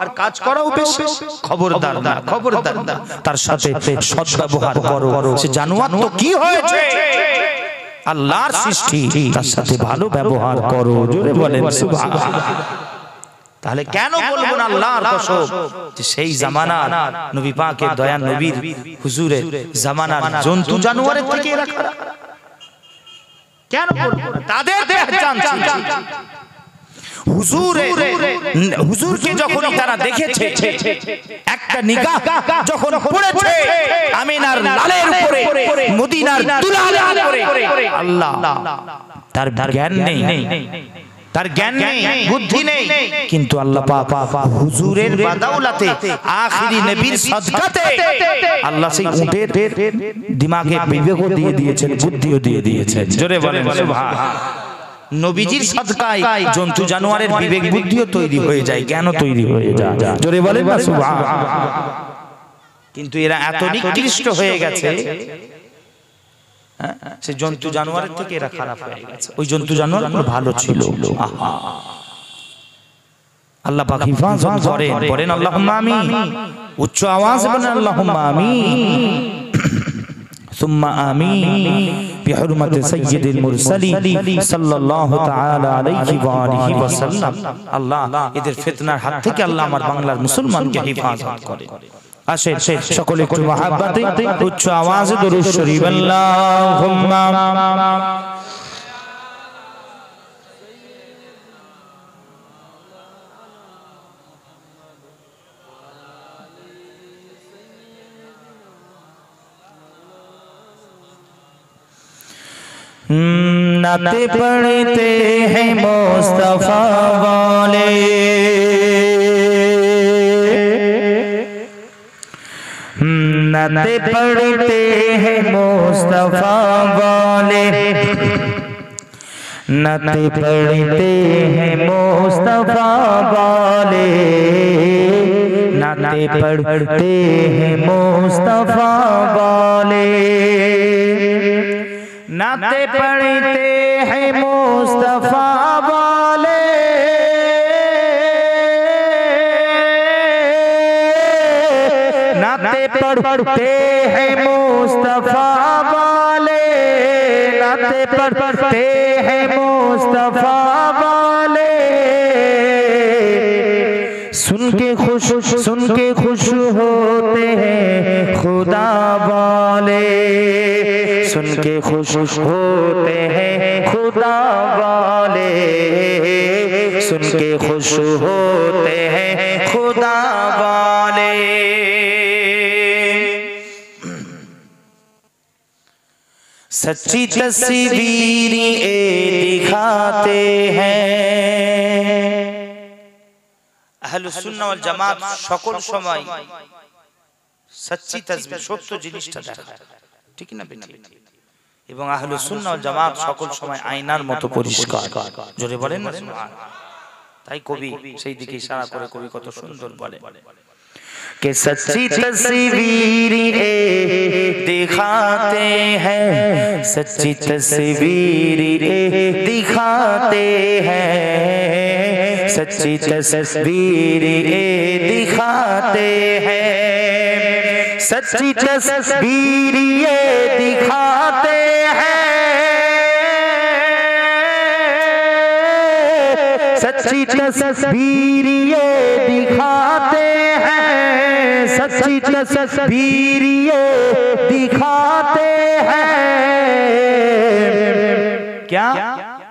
আর কাজ করাও বেশি। খবরদার না, খবরদার না, তার সাথে সদ্ব্যবহার করো। সে জানোয়ার তো কি হয়েছে, আল্লাহর সৃষ্টি, তার সাথে ভালো ব্যবহার করো। জোরে বলেন সুবহানাল্লাহ। তাহলে কেন বলবো না আল্লাহর কসম যে সেই জামানার নবী পাকের দয়ার নবীর হুজুরের জামানার জন্তু জানোয়ারের থেকে এরা খারাপ। কেন বলবো না? তাদের পেহচান ছিল। হুজুরকে যখন তারা দেখেছে, একটা নিগাহ যখন পড়েছে আমিনার লালের উপরে, মদিনার দুলালের উপরে, আল্লাহ তার জ্ঞান নেই, তার জ্ঞান নেই, বুদ্ধি নেই, কিন্তু আল্লাহ পাক হুজুরের বাদাউলাতে আখিরি নবীর সাদকাতে আল্লাহ সেই উটের দিমাগে বিবেকও দিয়ে দিয়েছেন, বুদ্ধিও দিয়ে দিয়েছেন। জোরে বলেন সুবহানাল্লাহ। নবীজির সাদকায় জন্তু জানোয়ারের বিবেক বুদ্ধিও তৈরি হয়ে যায়, জ্ঞানও তৈরি হয়ে যায়। জোরে বলেন না সুবহানাল্লাহ। কিন্তু এরা এত নিকৃষ্ট হয়ে গেছে, সে জন্তু জানোয়ারের থেকে এরা খারাপ হয়ে গেছে। ওই জন্তু জানোয়ারগুলো ভালো ছিল। আল্লাহ পাক হিফাজত করেন, বলেন আল্লাহুম্মা আমিন। উচ্চ আওয়াজে বলেন আল্লাহুম্মা আমিন। সুম্মা আমিন বিহুরমাতি সাইয়্যিদিল মুরসালিন সাল্লাল্লাহু তাআলা আলাইহি ওয়া আলিহি ওয়া সাল্লাম। আল্লাহ এদের ফিতনার হাত থেকে আল্লাহ আমার বাংলার মুসলমানকে হিফাজত করেন। আসেন সকলে একটু মহব্বতে উচ্চ আওয়াজে দরুদ শরীফ আল্লাহুম্মা नाते पढ़ते हैं मुस्तफा वाले, नाते पढ़ते हैं मुस्तफा वाले, नाते पढ़ते हैं मुस्तफा वाले, नाते पढ़ते हैं मुस्तफा वाले, नाते पढ़ते हैं मुस्तफा वाले, नाते पढ़ते हैं मुस्तफा वाले, नाते पढ़ते हैं मुस्तफा वाले, सुन के खुश होते हैं खुदा वाले, सुन के खुश होते हैं खुदा वाले, सुन के खुश होते हैं खुदा वाले। सच्ची तस्वीरें दिखाते हैं। আহলুস সুন্নাহ ওয়াল জামাত সকল সময় সচ্চি তাসবিহ সত্য জিনিসটা দেখায়, ঠিক না বেটি? এবং আহলুস সুন্নাহ ওয়াল জামাত সকল সময় আয়নার মতো পরিষ্কার। জোরে বলেন না সুবহানাল্লাহ। তাই কবি সেই দিকে ইশারা করে কবি কত সুন্দর বলে कि सच्ची तस्वीरें दिखाते हैं, सच्ची तस्वीरें दिखाते हैं, सच्ची तस्वीरें दिखाते हैं, सच्ची तस्वीरें दिखाते हैं, सच्ची तस्वीरें दिखाते हैं, सच्ची तस्वीरें दिखाते हैं। क्या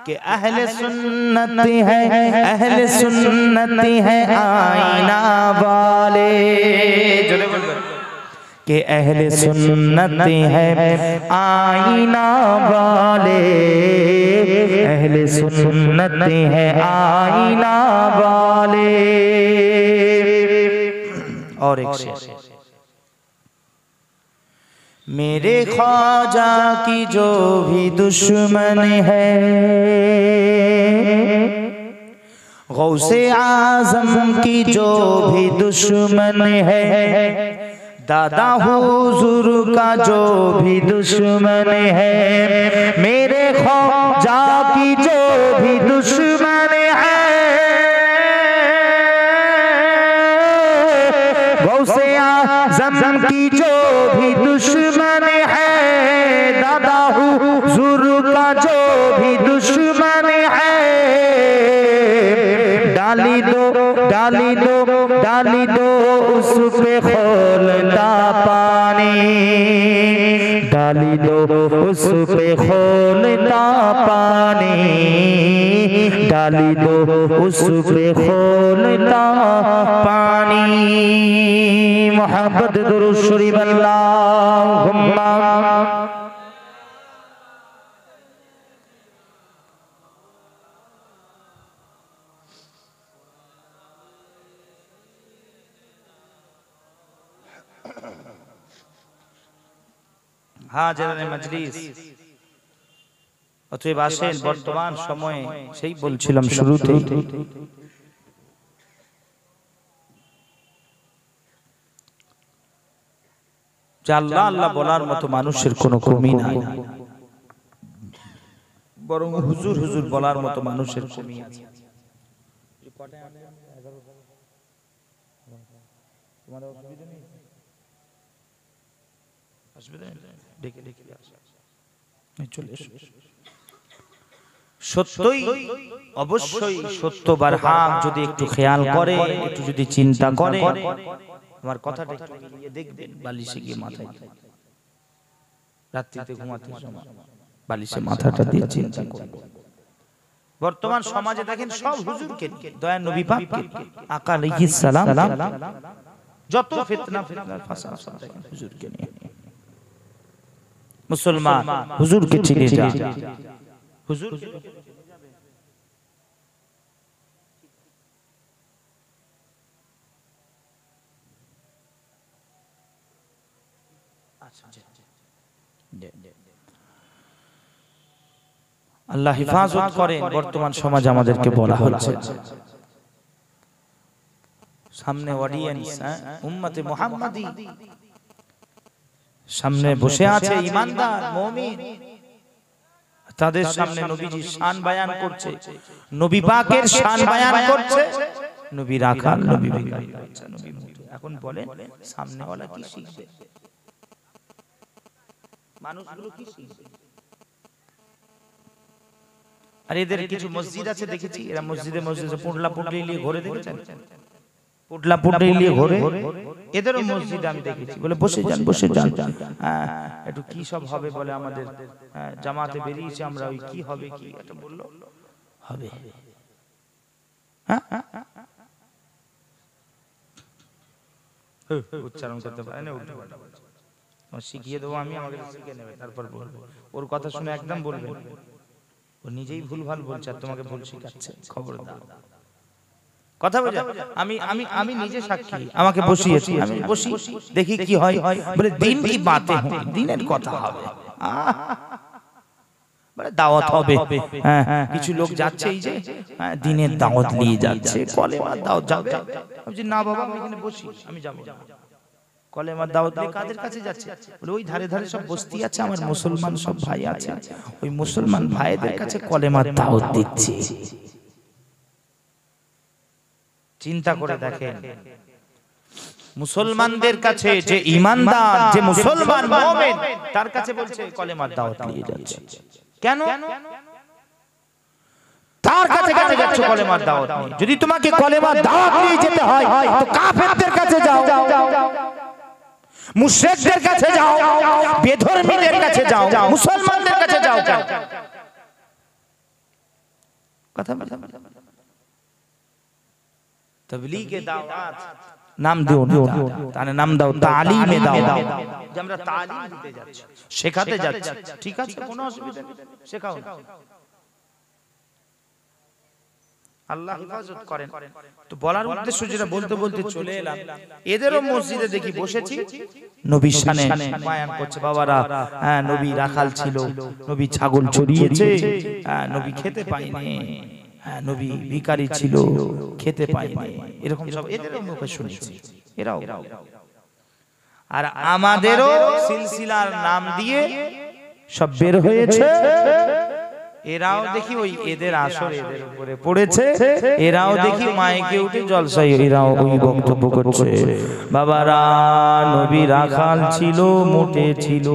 कि अहले सुन्नत है, अहले सुन्नत है आईना वाले, कि अहले सुन्नत है आईना वाले, अहले सुन्नत है आईना वाले। और एक शेर, मेरे ख्वाजा की जो भी दुश्मन है, गौसे आजम की जो भी दुश्मन है, दादा हुजूर का जो भी दुश्मन है, मेरे ख्वाजा की जो भी दुश्मन है, गौसे आज़म की जो भी दुश्मन है, दादा हुजूर का जो भी दुश्मन है, डाली दो डाली दो डाली दो उस पे खोलता पानी, डाली दो उस पे खोलता पानी। डाली दो उस पे खोलता पानी। मोहब्बत दुरूद शरीफ अल्लाहुम्मा। হাজিরানে মজলিস, অতএব আসেন বর্তমান সময়ে, সেই বলছিলাম শুরুতেই, যে আল্লাহ আল্লাহ বলার মতো মানুষের কোনো কমি নাই, বরং হুজুর হুজুর বলার মতো মানুষের কমি আছে। সত্যই অবশ্যই সত্য বারহাক যদি একটু খেয়াল করে, একটু যদি চিন্তা করে, আমার কথাটা একটু মিলিয়ে দেখবেন, বালিশে গিয়ে মাথায়, রাত্রিতে ঘুমাতে সময় বালিশে মাথাটা দিয়ে চিন্তা করবেন। বর্তমান সমাজে দেখেন সব হুজুরকে, দয়া নবী পাককে, আকা আলাইহিস সালাম, যত ফিতনা ফিতনার ফাসাদ সব দেখেন হুজুরকে নিয়ে। মুসলমান হুজুরকে চিনে যায়, হুজুর আল্লাহ হেফাজত করেন। বর্তমান সমাজ আমাদেরকে বলা হচ্ছে, সামনে অডিয়েন্স, উম্মতে মুহাম্মাদি সামনে বসে আছে, ঈমানদার মুমিন, তাদের সামনে নবীজির শান বয়ান করছে, নবী পাকের শান বয়ান করছে, নবী রাখাল, নবী ভিখারি, নবী মুতো। এখন বলেন সামনেওয়ালা কি শিখবে? মানুষগুলো কি শিখবে? আর এদের কিছু মসজিদ আছে দেখেছি, এরা মসজিদে মসজিদে পুটলা পুটলি নিয়ে ঘুরে, দেখেছেন? পুটলা পুটলি নিয়ে ঘুরে, এদেরও মসজিদ আমি দেখেছি, বলে বসে যান বসে যান, একটু কি সব হবে বলে, আমাদের জামাতে বেরিয়েছে, আমরা ওই কি হবে কি এটা বললো হবে, উচ্চারণ করতে পারে না, উল্টো পাল্টা বলছে, শিখিয়ে দেবো আমি, আমাকে শিখে নেবে, তারপর বলবো। ওর কথা শুনে একদম বলবেন, ও নিজেই ভুলভাল বলছে আর তোমাকে ভুল শিখাচ্ছে, খবরদার। কথা বুঝা? আমি আমি আমি নিজে সাক্ষী, আমাকে বসিয়েছি, আমি বসি দেখি কি হয়, বলে দিন কি বাতে হয়, দিনের কথা হবে, বলে দাওয়াত হবে, কিছু লোক যাচ্ছে, এই যে দিনের দাওয়াত নিয়ে যাচ্ছে, কলেমার দাওয়াত যাবে। আমি না বাবা, আমি এখানে বসি, আমি যাব না। কলেমার দাওয়াত নিয়ে কাদের কাছে যাচ্ছে? বলে ওই ধারে ধারে সব বস্তি আছে, আমার মুসলমান সব ভাই আছে, ওই মুসলমান ভাইদের কাছে কলেমার দাওয়াত দিচ্ছে। চিন্তা করে দেখেন, মুসলমানদের কাছে যে ঈমানদার, যে মুসলমান মুমিন, তার কাছে বলছে কলেমার দাওয়াত নিয়ে যাচ্ছে। কেন? তার কাছে কেন যাচ্ছ কলেমার দাওয়াত নিয়ে? যদি তোমাকে কলেমার দাওয়াত নিয়ে যেতে হয় তো কাফেরদের কাছে যাও, মুশরিকদের কাছে যাও, বেধর্মীদের কাছে যাও, মুসলমানদের কাছে যাও কেন? কথা বলতে তাবলীগে দাওয়াত নাম দিও না, তার নাম দাও তালিমে দাও, যে আমরা তালিম দিতে যাচ্ছি, শেখাতে যাচ্ছি, ঠিক আছে, কোনো অসুবিধা নেই, শেখাও না। আল্লাহ হেফাজত করেন। তো বলার উদ্দেশ্য যেটা বলতে বলতে চলে এলাম, এদেরও মসজিদে দেখি বসেছি, নবীর শানে বয়ান করছে, বাবারা নবী রাখাল ছিল, নবী ছাগল চড়িয়েছে, নবী খেতে পায়নি, নবী ভিখারি ছিল, খেতে পায়নি, এরকম সব এদেরও মুখে শুনেছি। এরাও আর আমাদেরও সিলসিলার নাম দিয়ে সব বের হয়েছে, এরাও দেখি ওই এদের আসর এদের উপরে পড়েছে, এরাও দেখি মাইকে উঠে জলসায়, এরাও ওই বক্তব্য করছে, বাবারা নবী রাখাল ছিল, মোটে ছিল,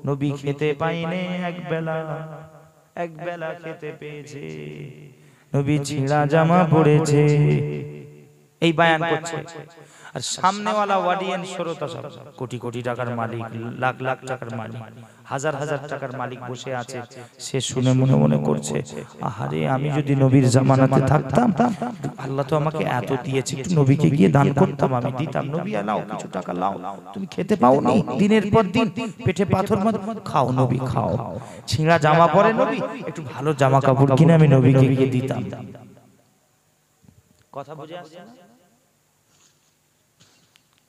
নবী খেতে পায়নি, এক বেলা খেতে পেয়েছে, নবী ছিঁড়া জামা পড়েছে, এই বয়ান করছে। আর সামনেওয়ালা অডিয়েন্স শ্রোতা সব কোটি কোটি টাকার মালিক, লাখ লাখ টাকার মালিক, হাজার হাজার টাকার মালিক বসে আছে। সে শুনে মনে মনে করছে, আহারে আমি যদি নবীর জামানাতে থাকতাম, আল্লাহ তো আমাকে এত দিয়েছে, একটু নবীকে গিয়ে দান করতাম, আমি দিতাম। নবী লাও কিছু টাকা লাও, তুমি খেতে পাও না, দিনের পর দিন পেটে পাথর মাথা, খাও নবী খাও। ছিঁড়া জামা পরে নবী, একটু ভালো জামা কাপড় কিনে আমি নবীকে গিয়ে দিতাম। কথা বুঝে আসছে না?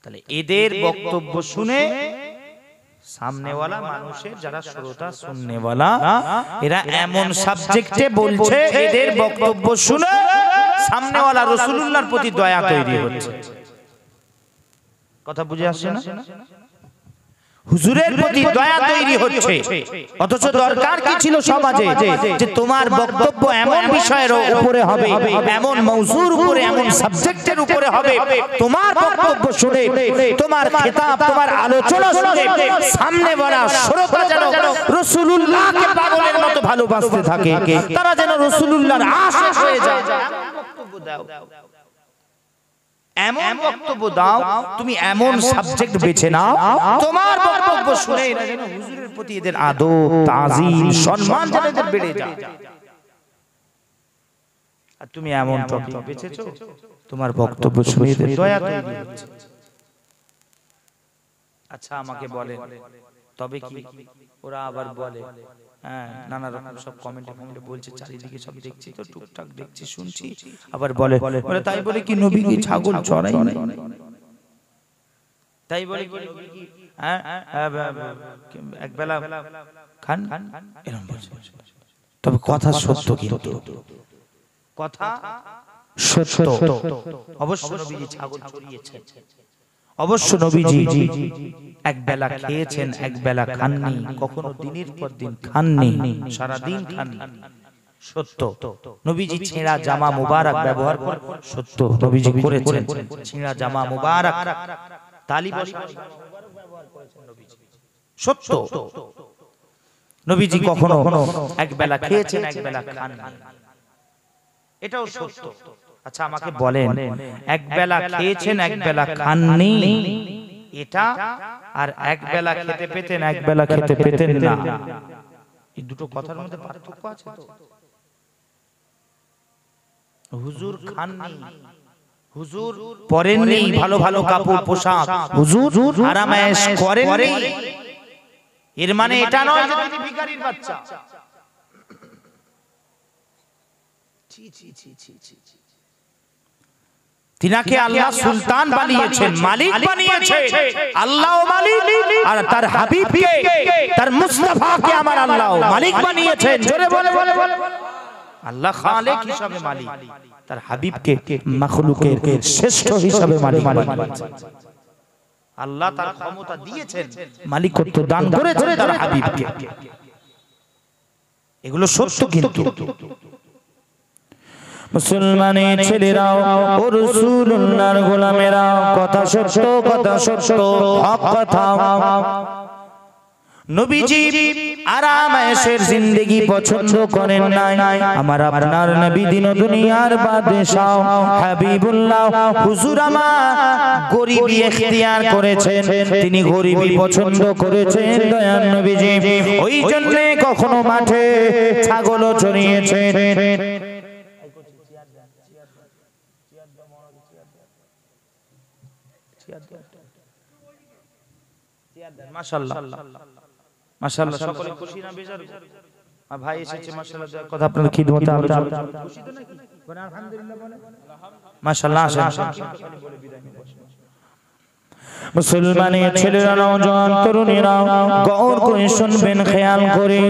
তাহলে এদের বক্তব্য শুনে সামনেওয়ালা মানুষের যারা শ্রোতা শুননেওয়ালা, এরা এমন সাবজেক্টে বলছে, এদের বক্তব্য শুনে সামনেওয়ালা রাসূলুল্লাহর প্রতি দয়া তৈরি হচ্ছে। কথা বুঝে আসছে না? হুজুরের প্রতি দয়া তৈরি হচ্ছে। অথচ দরকার কি ছিল সমাজে, যে তোমার বক্তব্য এমন বিষয়ের উপরে হবে, এমন মওজুর উপরে, এমন সাবজেক্টের উপরে হবে, তোমার বক্তব্য শুনে, তোমার খেতাব, তোমার আলোচনা শুনে সামনেওয়ালা শ্রোতা যেন রাসূলুল্লাহকে পাগলের মতো ভালোবাসতে থাকে, তারা যেন রাসূলুল্লাহর আশিক হয়ে যায়। বক্তব্য দাও, এমন বক্তব্য দাও, তুমি এমন সাবজেক্ট বেছে নাও, তোমার বক্তব্য শুনে এরা যেন হুজুরের প্রতি এদের আদব, তাজিম, সম্মান যেন এদের বেড়ে যায়। আর তুমি এমন টপিক বেছেছো, তোমার বক্তব্য শুনে এদের দয়া তৈরি হচ্ছে। আচ্ছা আমাকে বলে, তবে কি ওরা আবার বলে, হ্যাঁ নানা রকম সব কমেন্টে বলছে, চারিদিকে সব দেখছি তো, টুকটাক দেখছি শুনছি, আবার বলে তাই বলে কি নবী কি ছাগল চড়াই নাই? তাই বলে কি নবী কি একবেলা খান? এরকম বলছে। তবে কথা সত্য, কিন্তু কথা সত্য। অবশ্য নবীজি ছাগল চড়িয়েছেন, অবশ্য নবীজি একবেলা খেয়েছেন, একবেলা খাননি, কখনো দিনের পর দিন খাননি, সারা দিন খাননি। সত্য। নবীজি ছেঁড়া জামা মুবারক ব্যবহার করে, সত্য নবীজি করেছেন ছেঁড়া জামা মুবারক, তালি বসানো ব্যবহার করেছেন নবীজি, সত্য। নবীজি কখনো একবেলা খেয়েছেন, একবেলা খাননি, এটাও সত্য। আচ্ছা আমাকে বলেন, একবেলা খেয়েছেন, একবেলা খাননি, এটা আর একবেলা খেতে পেতেন, একবেলা খেতে পেতেন না, এই দুটো কথার মধ্যে পার্থক্য আছে তো? হুজুর খাননি, হুজুর পরেননি ভালো ভালো কাপড় পোশাক, হুজুর আরামায়েশ করেননি, এর মানে এটা নয় যে তিনি ভিখারির বাচ্চা। তিনাকে আল্লাহ সুলতান বানিয়েছেন, মালিক বানিয়েছেন, আল্লাহ মালিক, আর তার হাবিবকে, তার মুস্তাফাকে আমার আল্লাহ মালিক বানিয়েছেন। জোরে বলে আল্লাহ খালেক হিসাবে মালিক, তার হাবিবকে মাখলুকের শ্রেষ্ঠ হিসাবে মালিক বানিয়েছেন। আল্লাহ তার ক্ষমতা দিয়েছেন, মালিকত্ব দান করেছেন তার হাবিবকে। এগুলো সত্য। কিন্তু মুসলমানের ছেলেরাও ও রাসূলুল্লাহর গোলামেরা, কথা সত্য, কথা সত্য, হক কথা। নবীজি আরাম-আয়েশের জিন্দেগি পছন্দ করেন নাই। আমার আপনার নবী দিন দুনিয়ার বাদশাহ হাবিবুল্লাহ হুজুর আমার গরিবি ইখতিয়ার করেছেন, তিনি গরিবি পছন্দ করেছেন দয়ার নবীজি। ওই জন্য কখনো মাঠে ছাগলও চড়িয়েছেন। মাশাআল্লাহ মাশাআল্লাহ, সকলে খুশি না বেজার? ভাই এসেছে মাশাআল্লাহ, কথা আপনাদের খিদমতে আলোচনা, খুশি তো নাকি? বলেন আলহামদুলিল্লাহ, বলেন মাশাআল্লাহ। মুসলমানের ছেলেরা, নওজোয়ান তরুণীরা গৌর করে শুনবেন, খেয়াল করে।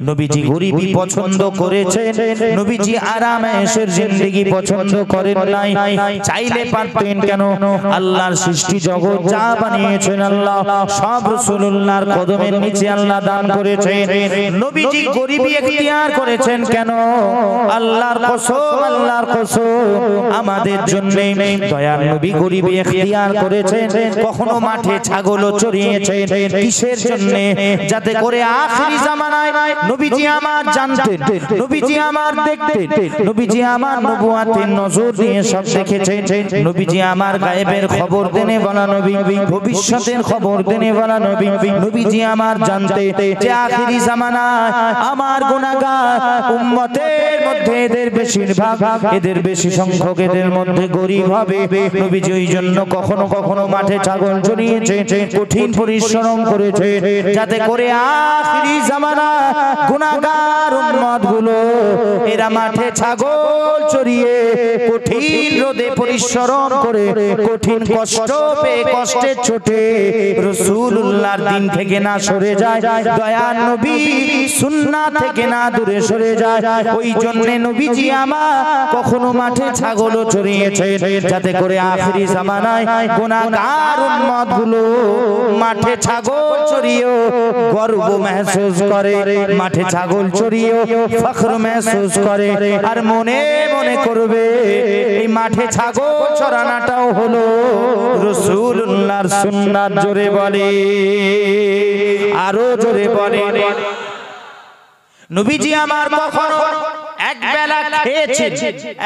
নবীজি গরিবি পছন্দ করেছেন, নবীজি আরাম-আয়েশের জিন্দেগি পছন্দ করেন নাই। চাইলে পারতেন কেন? আল্লাহর সৃষ্টি জগৎ যা বানিয়েছেন আল্লাহ সব রাসূলুল্লাহর কদমের নিচে আল্লাহ দান করেছেন। নবীজি গরিবি ইখতিয়ার করেছেন কেন? আল্লাহর কসম, আল্লাহর কসম, আমাদের জন্য দয়ার নবী গরিবি ইখতিয়ার করেছেন। কখনো মাঠে ছাগলও চড়িয়েছেন, কিসের জন্য? যাতে করে আখিরি জামানায় নবীজি আমার জানতেন, নবীজি আমার দেখতেন, নবীজি আমার নবুয়াতের নজর দিয়ে সব দেখেছেন। নবীজি আমার গায়েবের খবর দেনে বলা নবী, ভবিষ্যতের খবর দেনে বলা নবী। নবীজি আমার জানতে যে আখিরি জামানায় আমার গুনাহগার উম্মতের মধ্যে এদের বেশিরভাগ, এদের বেশি সংখ্যক এদের মধ্যে গরিব হবে। নবীজি ওই জন্য কখনো কখনো মাঠে ছাগল চড়িয়েছে, কঠিন পরিশ্রম করেছে, যাতে করে আখিরি জামানায় গুনাহগার উম্মতগুলো এরা মাঠে ছাগল চড়িয়ে কঠিন রোদে পরিশ্রম করে কঠিন কষ্ট পেয়ে কষ্টের চোটে রাসূলুল্লাহর দিন থেকে না সরে যায়, দয়ার নবী সুন্নাত থেকে না দূরে সরে যায়। ওই জন্য নবীজি আমার কখনো মাঠে ছাগলও চড়িয়েছে, যাতে করে আখিরি জামানায় গুনাহগার উম্মতগুলো মাঠে ছাগল চড়িয়েও গর্ব महसूस করে, মাঠে ছাগল চড়িয়েও ফখর महसूस করে, আর মনে মনে করবে এই মাঠে ছাগল চড়ানোটাও হলো রাসূলুল্লাহর সুন্নাত। জোরে বলে, আরো জোরে বলে। নবীজি আমার কখনো এক বেলা খেয়েছেন,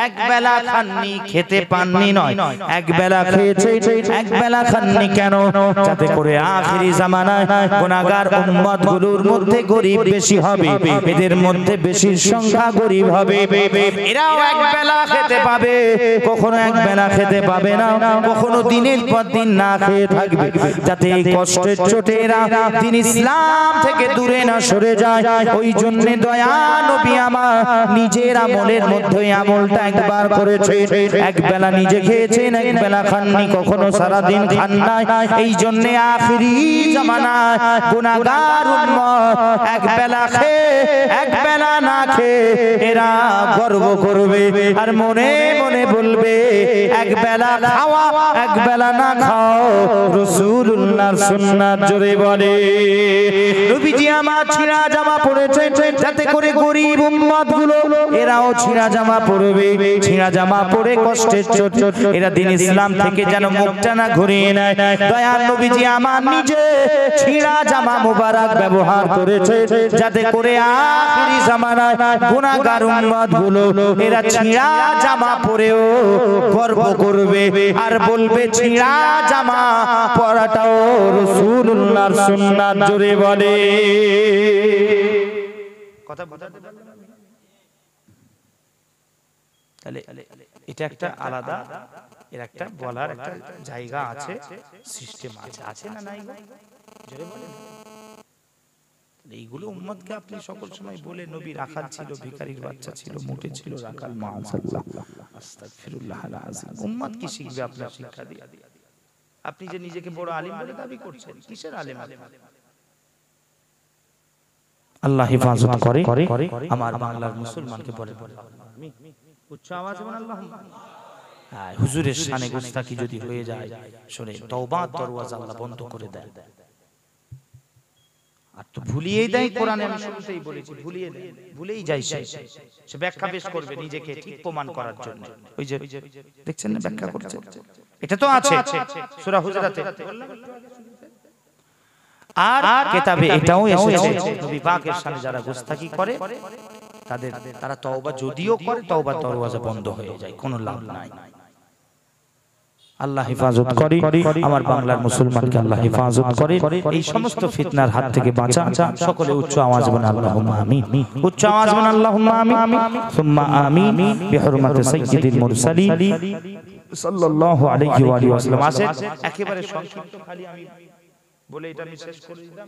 এক বেলা খাননি, খেতে পাননি নয়, এক বেলা খেয়েছে, এক বেলা খাননি। কেন? যাতে করে আখিরি জামানায় গুনাহগার উম্মতগুলোর মধ্যে গরিব বেশি হবে, এদের মধ্যে বেশি সংখ্যা গরিব হবে, এরাও এক বেলা খেতে পাবে, কখনো এক বেলা খেতে পাবে না, কখনো দিনের পর দিন না খেয়ে থাকবে, যাতে এই কষ্টের চোটে এরা দিন ইসলাম থেকে দূরে না সরে যায়। ওই জন্য দয়া নবী আমার নিজের আমলের মধ্যে আমলটা একবার করেছে, এক বেলা নিজে খেয়েছেন, এক বেলা খাননি, কখনো সারা দিন খান নাই। এই জন্য আখিরি জামানায় গুনাহগার উম্মত এক বেলা খেয়ে এক বেলা না খেয়ে এরা গর্ব করবে, আর মনে মনে বলবে এক বেলা খাওয়া এক বেলা না খাও রাসূলুল্লাহর সুন্নাত। জোরে বলে। নবীজি আমার ছিঁড়া জামা পরেছে, যাতে করে গরিব উম্মতগুলো এরাও ছিঁড়া জামা পরবে, ছিঁড়া জামা পরে কষ্টের চোট এরা দিন ইসলাম থেকে যেন মুখটা না ঘুরিয়ে নেয়। দয়ার নবীজি আমার নিজে ছিঁড়া জামা মুবারক ব্যবহার করেছে, যাতে করে আখিরি জামানায় গুনাহগার উম্মতগুলো এরা ছিঁড়া জামা পরেও গর্ব করবে, আর বলবে ছিঁড়া জামা পরাটাও রাসূলুল্লাহর সুন্নাত। জোরে বলে। কথা বুঝাতে পারলেন? তাহলে এটা একটা আলাদা, এর একটা বলার একটা জায়গা আছে, সিস্টেম আছে, আছে না নাই? জোরে বলেন। এইগুলো উম্মতকে আপনি সকল সময় বলে, নবী রাখাল ছিল, ভিখারির বাচ্চা ছিল, মোটে ছিল, রাখাল, মাআযাল্লাহ, আস্তাগফিরুল্লাহাল আযীম। উম্মত কি শিখবে আপনার শিক্ষা দিয়ে? আপনি যে নিজেকে বড় আলিম বলে দাবি করছেন, কিসের আলেম? আল্লাহ হেফাজত করে আমার বাংলার মুসলমানকে। বলে উচ্চ আওয়াজে বলেন আল্লাহুম্মা। হ্যাঁ, হুজুরের শানে গুস্তাখি যদি হয়ে যায়, শুনে তওবার দরওয়াজা আল্লাহ বন্ধ করে দেয়। আর তো ভুলিয়েই দেয়, কোরআনে আমি শুরুতেই বলেছি, ভুলিয়ে দেয়, ভুলেই যায় সে ব্যাখ্যা পেশ করবে নিজেকে ঠিক প্রমাণ করার জন্য। ওই যে দেখছেন না ব্যাখ্যা করছে, এটা তো আছে সূরা হুজুরাতে, আর কিতাবে এটাও এসেছে। নবী পাকের সামনে যারা গুস্তাখি করে তারা তওবা যদিও করে, তওবার দরওয়াজা বন্ধ হয়ে যায়, কোনো লাভ নাই। আল্লাহ হেফাজত করে আমার বাংলার মুসলমানকে, আল্লাহ হেফাজত করে এই সমস্ত ফিতনার হাত থেকে বাঁচা। সকলে উচ্চ আওয়াজ বলেন আল্লাহুম্মা আমিন। উচ্চ আওয়াজ বলেন আল্লাহুম্মা আমিন, সুম্মা আমিন বিহুরমাতি সাইয়্যিদিল মুরসালিন সাল্লাল্লাহু আলাইহি ওয়া আলিহি ওয়াসাল্লাম। আসেন একেবারে সংক্ষিপ্ত, খালি আমি বলে এটা আমি শেষ করে দিলাম।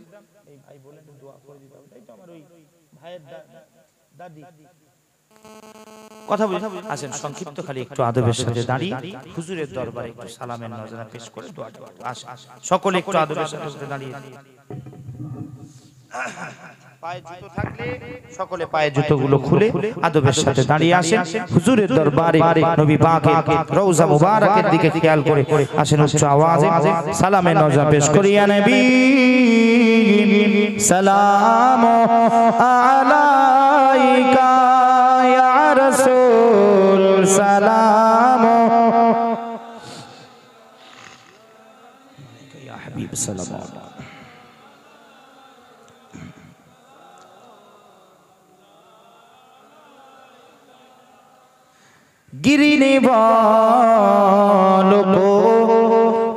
এই ভাই বলেন দোয়া করে দিতে হবে, তাই তো আমার ওই ভাইয়ের দাদি কথা বলি। আসেন সংক্ষিপ্ত, খালি একটু আদবের সাথে দাঁড়িয়ে হুজুরের দরবারে একটু সালামের নজরা পেশ করে দোয়া করব। আসেন সকলে একটু আদবের সাথে দাঁড়িয়ে, পায়ে জুতো থাকলে সকলে পায়ে জুতোগুলো খুলে আদবের সাথে দাঁড়িয়ে আসেন হুজুরের দরবারে, নবী পাকের রওজা মুবারকের দিকে খেয়াল করে আসেন উচ্চ আওয়াজে সালামের নজরা পেশ করি। ইয়া নবী সালাম আলাইকা, ইয়া রাসূল সালাম, ইয়া হাবিব সালাম। गिरने वालों को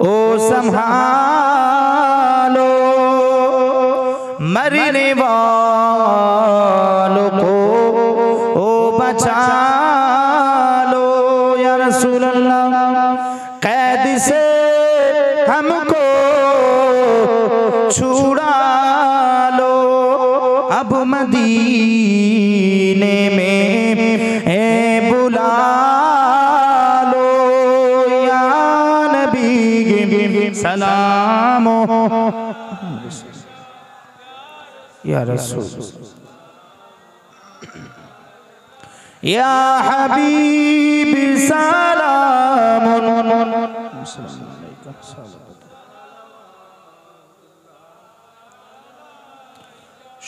ओ संभालो, मरने वालों को ओ बचा लो या रसूल अल्लाह। कैद से हमको छुड़ा लो, अब मदीने में बुला लो या नबी सलाम या रसूल या हबीब सलाम।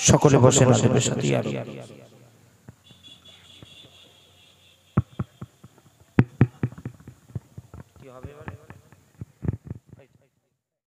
সকলে বসেন, সাথে